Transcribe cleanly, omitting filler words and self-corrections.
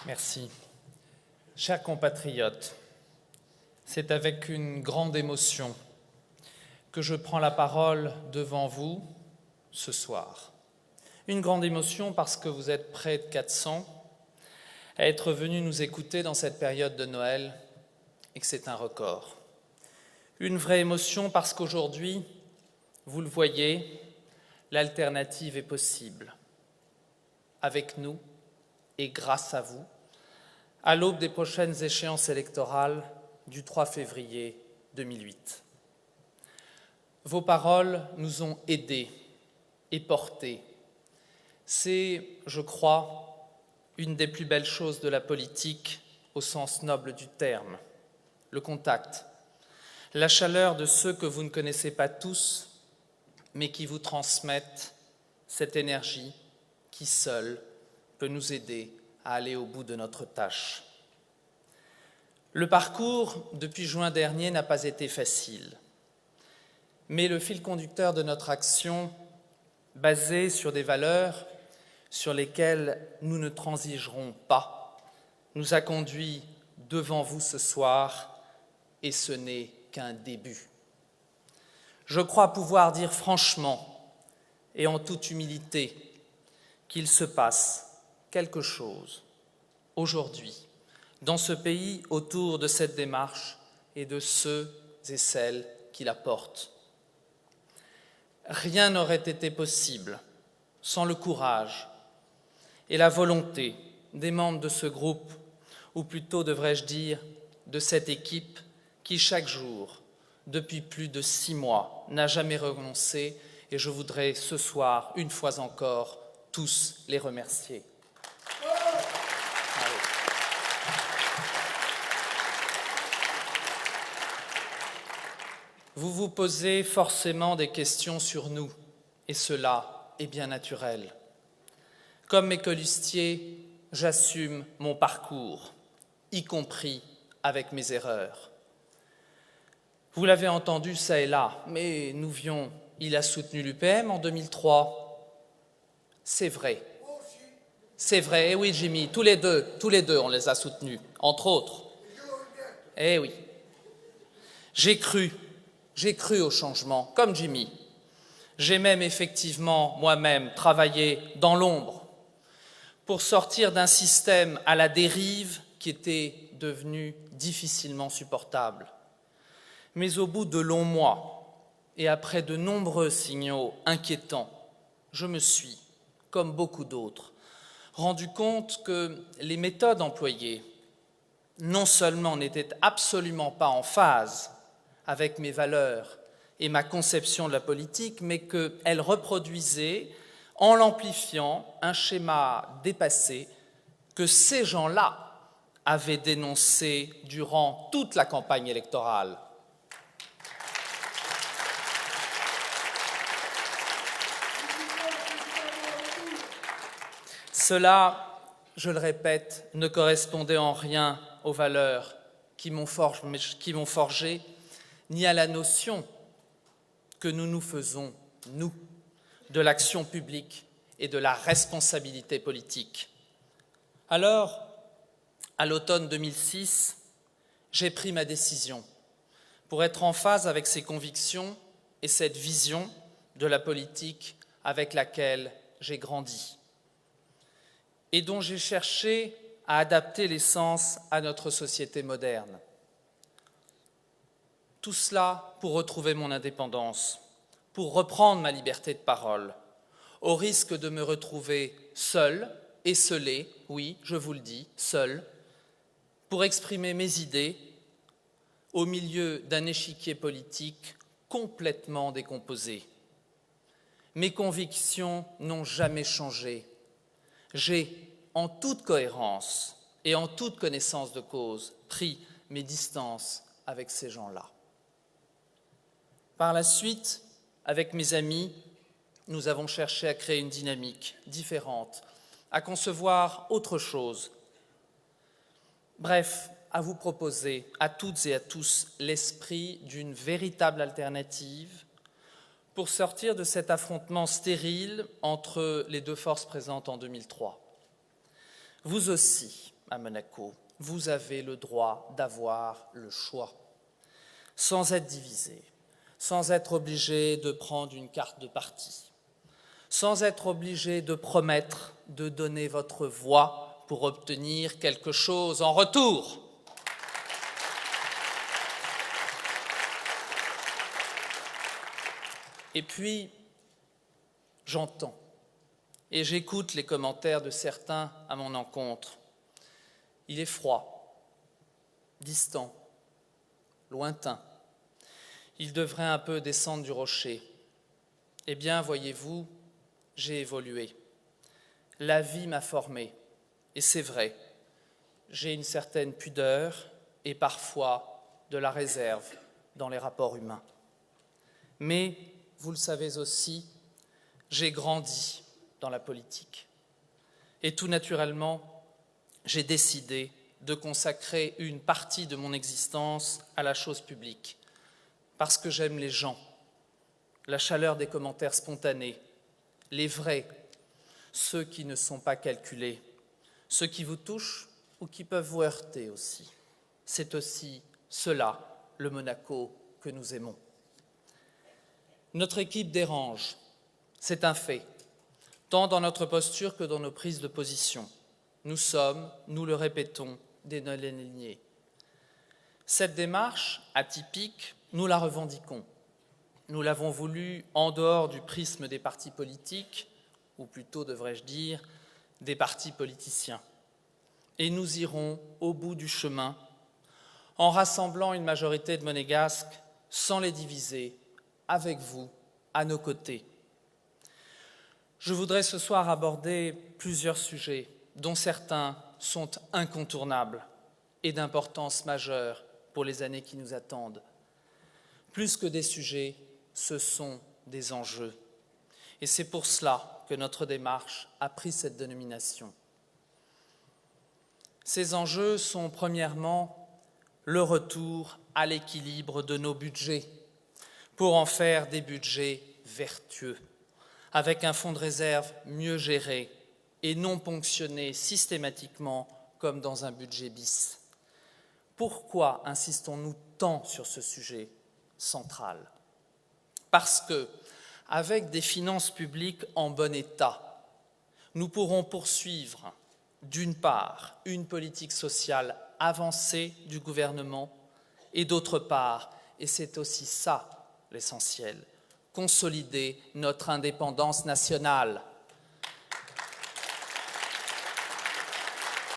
Merci. Chers compatriotes, c'est avec une grande émotion que je prends la parole devant vous ce soir. Une grande émotion parce que vous êtes près de 400 à être venus nous écouter dans cette période de Noël et que c'est un record. Une vraie émotion parce qu'aujourd'hui, vous le voyez, l'alternative est possible. Avec nous et grâce à vous, à l'aube des prochaines échéances électorales du 3 février 2008. Vos paroles nous ont aidés et portés. C'est, je crois, une des plus belles choses de la politique au sens noble du terme, le contact, la chaleur de ceux que vous ne connaissez pas tous, mais qui vous transmettent cette énergie qui seule peut nous aider à aller au bout de notre tâche. Le parcours, depuis juin dernier, n'a pas été facile, mais le fil conducteur de notre action, basé sur des valeurs sur lesquelles nous ne transigerons pas, nous a conduits devant vous ce soir, et ce n'est qu'un début. Je crois pouvoir dire franchement et en toute humilité qu'il se passe quelque chose aujourd'hui dans ce pays autour de cette démarche et de ceux et celles qui la portent. Rien n'aurait été possible sans le courage et la volonté des membres de ce groupe, ou plutôt devrais-je dire de cette équipe qui chaque jour, depuis plus de 6 mois, n'a jamais renoncé, et je voudrais ce soir, une fois encore, tous les remercier. Vous vous posez forcément des questions sur nous, et cela est bien naturel. Comme mes colistiers, j'assume mon parcours, y compris avec mes erreurs. Vous l'avez entendu ça et là, mais il a soutenu l'UPM en 2003. C'est vrai. C'est vrai, eh oui Jimmy, tous les deux, on les a soutenus, entre autres. Eh oui. J'ai cru au changement, comme Jimmy. J'ai même effectivement moi-même travaillé dans l'ombre pour sortir d'un système à la dérive qui était devenu difficilement supportable. Mais au bout de longs mois et après de nombreux signaux inquiétants, je me suis, comme beaucoup d'autres, rendu compte que les méthodes employées non seulement n'étaient absolument pas en phase avec mes valeurs et ma conception de la politique, mais qu'elles reproduisaient, en l'amplifiant, un schéma dépassé que ces gens-là avaient dénoncé durant toute la campagne électorale. Cela, je le répète, ne correspondait en rien aux valeurs qui m'ont forgé, ni à la notion que nous nous faisons, nous, de l'action publique et de la responsabilité politique. Alors, à l'automne 2006, j'ai pris ma décision pour être en phase avec ces convictions et cette vision de la politique avec laquelle j'ai grandi et dont j'ai cherché à adapter l'essence à notre société moderne. Tout cela pour retrouver mon indépendance, pour reprendre ma liberté de parole, au risque de me retrouver seul, esseulé, oui, je vous le dis, seul, pour exprimer mes idées au milieu d'un échiquier politique complètement décomposé. Mes convictions n'ont jamais changé. J'ai, en toute cohérence et en toute connaissance de cause, pris mes distances avec ces gens-là. Par la suite, avec mes amis, nous avons cherché à créer une dynamique différente, à concevoir autre chose. Bref, à vous proposer à toutes et à tous l'esprit d'une véritable alternative pour sortir de cet affrontement stérile entre les deux forces présentes en 2003. Vous aussi, à Monaco. Vous avez le droit d'avoir le choix, sans être divisé, sans être obligé de prendre une carte de parti, sans être obligé de promettre de donner votre voix pour obtenir quelque chose en retour. Et puis, j'entends et j'écoute les commentaires de certains à mon encontre. Il est froid, distant, lointain. Il devrait un peu descendre du rocher. Eh bien, voyez-vous, j'ai évolué. La vie m'a formé, et c'est vrai, j'ai une certaine pudeur et parfois de la réserve dans les rapports humains. Mais, vous le savez aussi, j'ai grandi dans la politique. Et tout naturellement, j'ai décidé de consacrer une partie de mon existence à la chose publique, parce que j'aime les gens, la chaleur des commentaires spontanés, les vrais, ceux qui ne sont pas calculés, ceux qui vous touchent ou qui peuvent vous heurter aussi. C'est aussi cela, le Monaco que nous aimons. Notre équipe dérange, c'est un fait, tant dans notre posture que dans nos prises de position. Nous sommes, nous le répétons, des non-alignés. Cette démarche atypique, nous la revendiquons. Nous l'avons voulu en dehors du prisme des partis politiques, ou plutôt, devrais-je dire, des partis politiciens. Et nous irons au bout du chemin en rassemblant une majorité de Monégasques sans les diviser, avec vous, à nos côtés. Je voudrais ce soir aborder plusieurs sujets dont certains sont incontournables et d'importance majeure pour les années qui nous attendent. Plus que des sujets, ce sont des enjeux. Et c'est pour cela que notre démarche a pris cette dénomination. Ces enjeux sont premièrement le retour à l'équilibre de nos budgets pour en faire des budgets vertueux, avec un fonds de réserve mieux géré et non ponctionné systématiquement comme dans un budget bis. Pourquoi insistons-nous tant sur ce sujet central ? Parce que, avec des finances publiques en bon état, nous pourrons poursuivre, d'une part, une politique sociale avancée du gouvernement et d'autre part, et c'est aussi ça l'essentiel, consolider notre indépendance nationale.